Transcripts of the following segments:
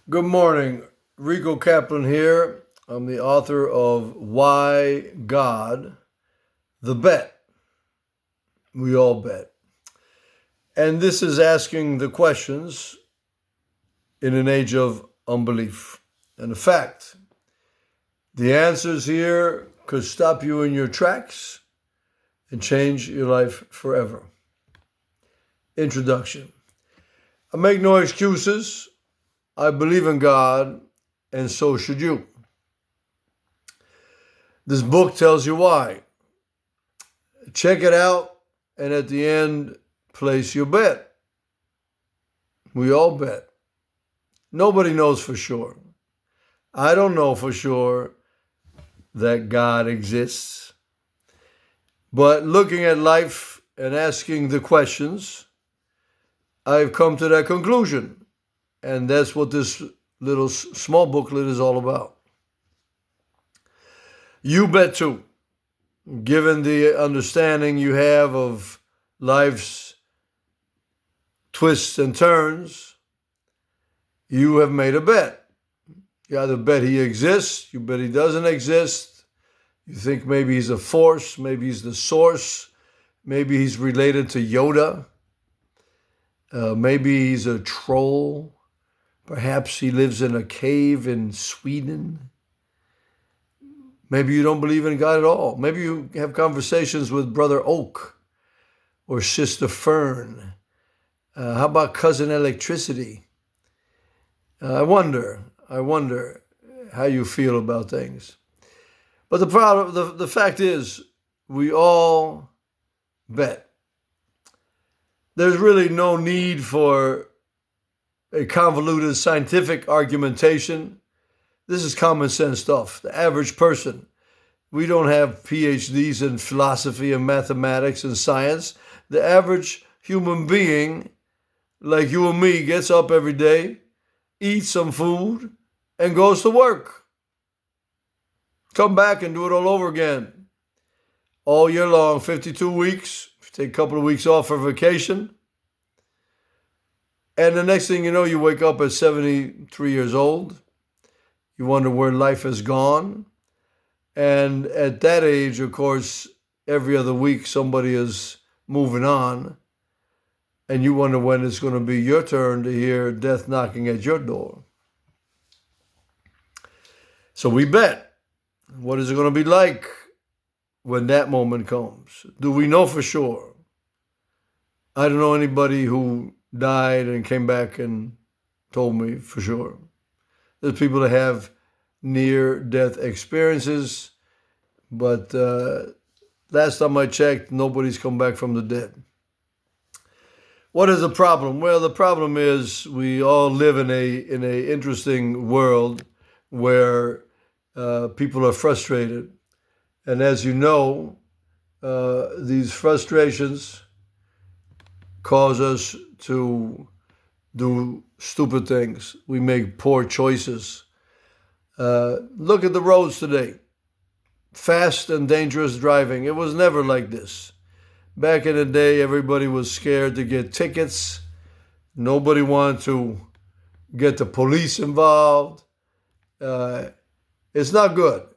Good morning. Rico Kaplan here. I'm the author of Why God, the Bet. We all bet. And this is asking the questions in an age of unbelief. And the fact, the answers here could stop you in your tracks and change your life forever. Introduction. I make no excuses. I believe in God, and so should you. This book tells you why. Check it out, and at the end, place your bet. We all bet. Nobody knows for sure. I don't know for sure that God exists. But looking at life and asking the questions, I've come to that conclusion. And that's what this little small booklet is all about. You bet too. Given the understanding you have of life's twists and turns, you have made a bet. You either bet he exists, you bet he doesn't exist, you think maybe he's a force, maybe he's the source, maybe he's related to Yoda, maybe he's a troll, perhaps he lives in a cave in Sweden. Maybe you don't believe in God at all. Maybe you have conversations with Brother Oak or Sister Fern. How about Cousin Electricity? I wonder how you feel about things. But the fact is, we all bet. There's really no need for a convoluted scientific argumentation. This is common sense stuff. The average person, we don't have PhDs in philosophy and mathematics and science. The average human being, like you and me, gets up every day, eats some food, and goes to work. Come back and do it all over again. All year long, 52 weeks, take a couple of weeks off for vacation. And the next thing you know, you wake up at 73 years old. You wonder where life has gone. And at that age, of course, every other week somebody is moving on. And you wonder when it's going to be your turn to hear death knocking at your door. So we bet. What is it going to be like when that moment comes? Do we know for sure? I don't know anybody who died and came back and told me for sure. There's people that have near-death experiences, but last time I checked, nobody's come back from the dead. What is the problem? Well, the problem is we all live in a interesting world where people are frustrated. And as you know, these frustrations cause us to do stupid things. We make poor choices. Look at the roads today. Fast and dangerous driving. It was never like this. Back in the day, everybody was scared to get tickets. Nobody wanted to get the police involved. It's not good.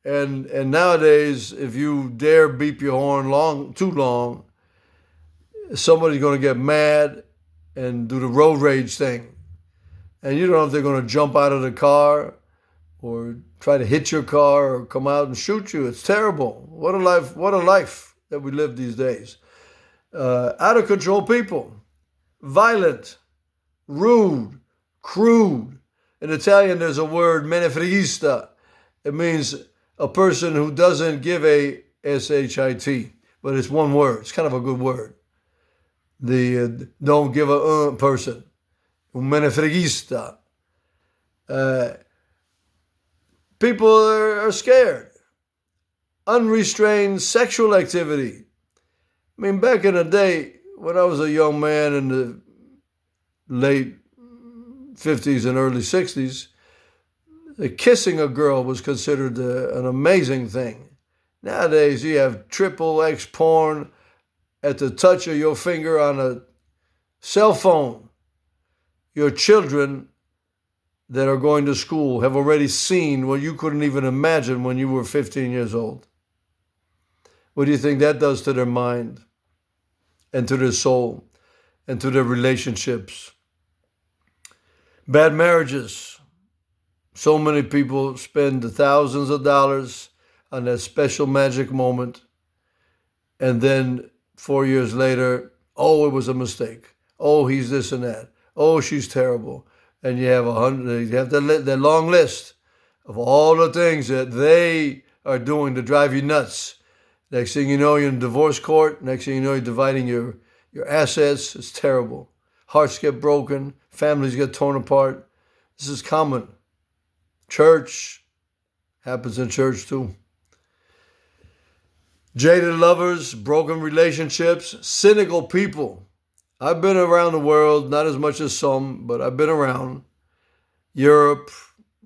And nowadays, if you dare beep your horn too long, somebody's going to get mad and do the road rage thing. And you don't know if they're going to jump out of the car or try to hit your car or come out and shoot you. It's terrible. What a life that we live these days. Out of control people. Violent, rude, crude. In Italian, there's a word, menefreghista. It means a person who doesn't give a shit, but it's one word. It's kind of a good word. The don't give a person. Un menefreghista. People are scared. Unrestrained sexual activity. I mean, back in the day, when I was a young man in the late 50s and early 60s, kissing a girl was considered an amazing thing. Nowadays, you have XXX porn at the touch of your finger on a cell phone. Your children that are going to school have already seen what you couldn't even imagine when you were 15 years old. What do you think that does to their mind and to their soul and to their relationships? Bad marriages. So many people spend thousands of dollars on that special magic moment, and then 4 years later, oh, it was a mistake. Oh, he's this and that. Oh, she's terrible. And you have that long list of all the things that they are doing to drive you nuts. Next thing you know, you're in divorce court. Next thing you know, you're dividing your assets. It's terrible. Hearts get broken. Families get torn apart. This is common. Church happens in church too. Jaded lovers, broken relationships, cynical people. I've been around the world, not as much as some, but I've been around. Europe,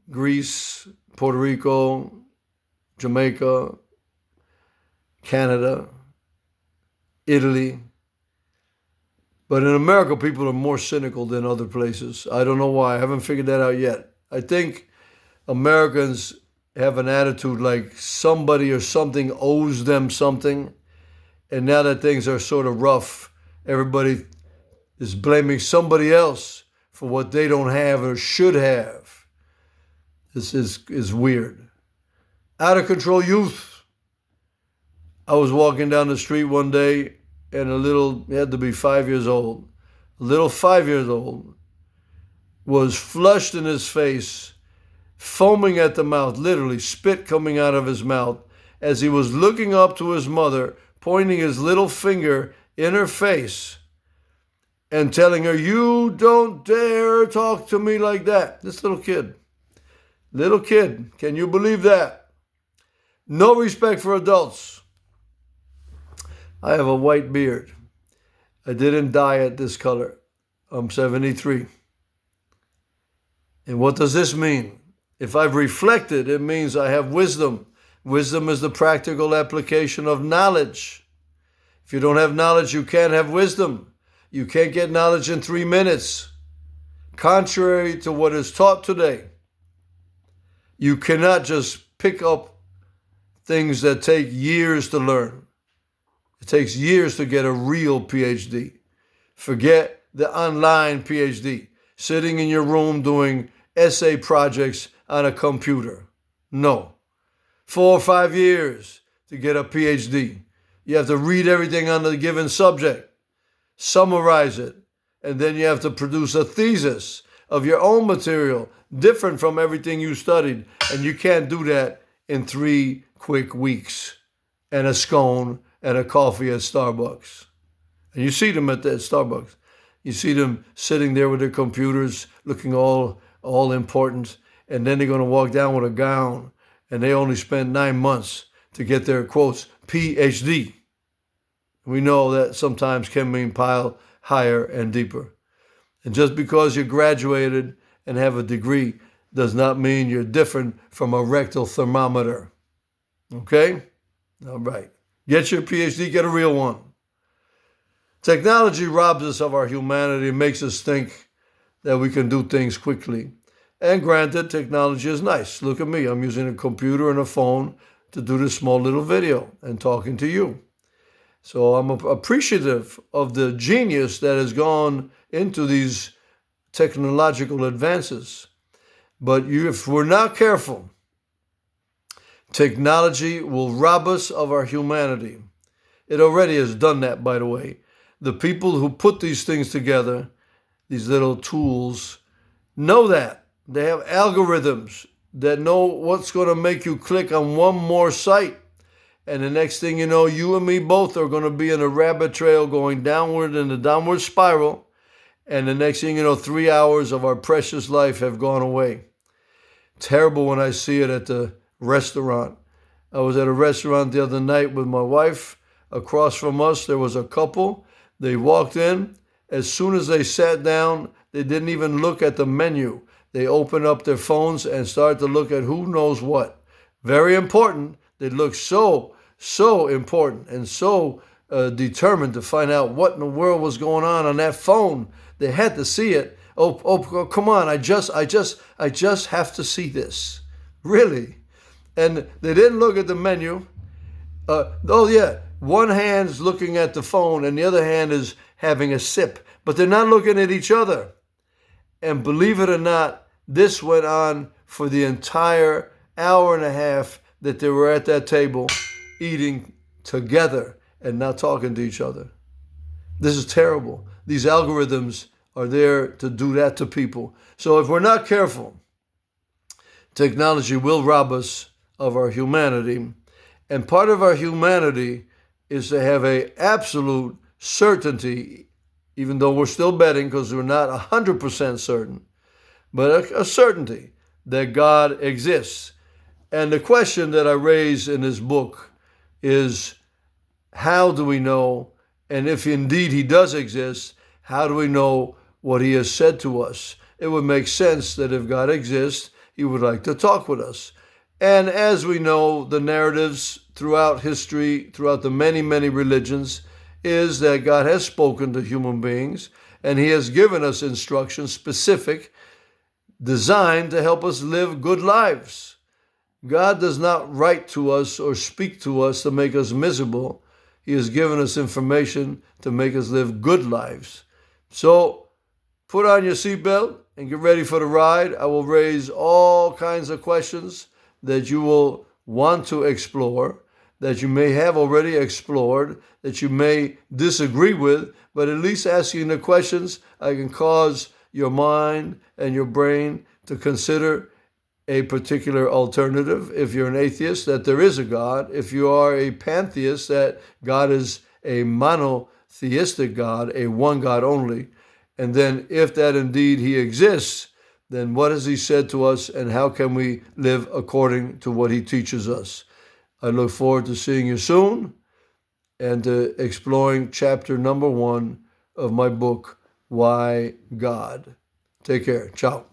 Greece, Puerto Rico, Jamaica, Canada, Italy. But in America, people are more cynical than other places. I don't know why. I haven't figured that out yet. I think Americans have an attitude like somebody or something owes them something. And now that things are sort of rough, everybody is blaming somebody else for what they don't have or should have. This is weird. Out of control youth. I was walking down the street one day and he had to be 5 years old. A little 5 years old was flushed in his face, foaming at the mouth, literally spit coming out of his mouth, as he was looking up to his mother, pointing his little finger in her face and telling her, "You don't dare talk to me like that." This little kid, can you believe that? No respect for adults. I have a white beard. I didn't dye it this color. I'm 73. And what does this mean? If I've reflected, it means I have wisdom. Wisdom is the practical application of knowledge. If you don't have knowledge, you can't have wisdom. You can't get knowledge in 3 minutes. Contrary to what is taught today, you cannot just pick up things that take years to learn. It takes years to get a real PhD. Forget the online PhD, sitting in your room doing essay projects on a computer. No. 4 or 5 years to get a PhD. You have to read everything on the given subject, summarize it, and then you have to produce a thesis of your own material, different from everything you studied. And you can't do that in 3 quick weeks and a scone and a coffee at Starbucks. And you see them at Starbucks. You see them sitting there with their computers looking all important, and then they're going to walk down with a gown, and they only spent 9 months to get their, quotes, PhD. We know that sometimes can mean pile higher and deeper. And just because you graduated and have a degree does not mean you're different from a rectal thermometer. Okay? All right. Get your PhD, get a real one. Technology robs us of our humanity and makes us think that we can do things quickly. And granted, technology is nice. Look at me. I'm using a computer and a phone to do this small little video and talking to you. So I'm appreciative of the genius that has gone into these technological advances. But if we're not careful, technology will rob us of our humanity. It already has done that, by the way. The people who put these things together, these little tools, know that. They have algorithms that know what's going to make you click on one more site. And the next thing you know, you and me both are going to be in a rabbit trail going downward in a downward spiral. And the next thing you know, 3 hours of our precious life have gone away. Terrible when I see it at the restaurant. I was at a restaurant the other night with my wife. Across from us, there was a couple. They walked in. As soon as they sat down, they didn't even look at the menu. They opened up their phones and started to look at who knows what. Very important. They looked so important and so determined to find out what in the world was going on that phone. They had to see it. Come on, I just have to see this. Really? And they didn't look at the menu. One hand's looking at the phone and the other hand is having a sip, but they're not looking at each other. And believe it or not, this went on for the entire hour and a half that they were at that table eating together and not talking to each other. This is terrible. These algorithms are there to do that to people. So if we're not careful, technology will rob us of our humanity. And part of our humanity is to have an absolute certainty, even though we're still betting because we're not 100% certain, but a certainty that God exists. And the question that I raise in this book is, how do we know? And if indeed he does exist, how do we know what he has said to us? It would make sense that if God exists, he would like to talk with us. And as we know, the narratives throughout history, throughout the many, many religions, is that God has spoken to human beings and he has given us instructions specific, designed to help us live good lives. God does not write to us or speak to us to make us miserable. He has given us information to make us live good lives. So put on your seatbelt and get ready for the ride. I will raise all kinds of questions that you will want to explore, that you may have already explored, that you may disagree with, but at least asking the questions, I can cause your mind and your brain to consider a particular alternative. If you're an atheist, that there is a God. If you are a pantheist, that God is a monotheistic God, a one God only. And then if that indeed he exists, then what has he said to us and how can we live according to what he teaches us? I look forward to seeing you soon and to exploring chapter number 1 of my book, Why God. Take care. Ciao.